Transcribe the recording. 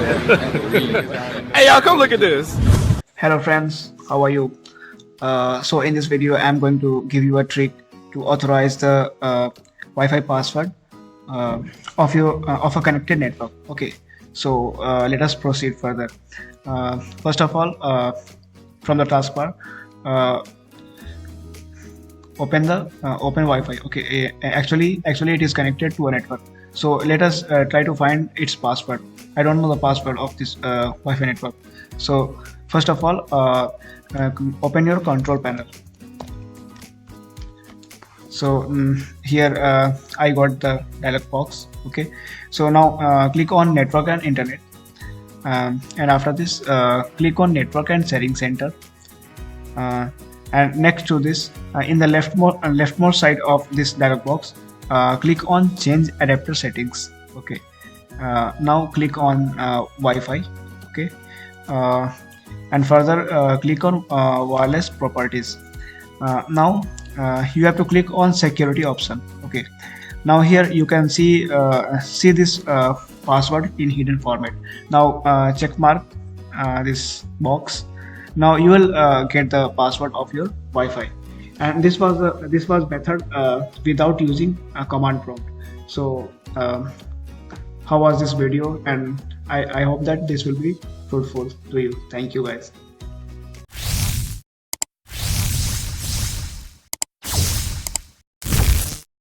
Hey y'all, come look at this. Hello friends, how are you? So in this video I'm going to give you a trick to authorize the Wi-Fi password of a connected network. Okay, so let us proceed further. First of all, from the taskbar, open Wi-Fi. Okay, actually it is connected to a network. So let us try to find its password. I don't know the password of this Wi-Fi network. So first of all, open your control panel. So here I got the dialog box. Okay, so now click on network and internet, and after this click on network and settings center, and next to this in the leftmost side of this dialog box, click on change adapter settings. Okay, now click on Wi-Fi. Okay, and further click on wireless properties. Now you have to click on security option. Okay, now here you can see this password in hidden format. Now check mark this box. Now you will get the password of your Wi-Fi, and this was method without using a command prompt. So how was this video? And I hope that this will be fruitful to you. Thank you guys.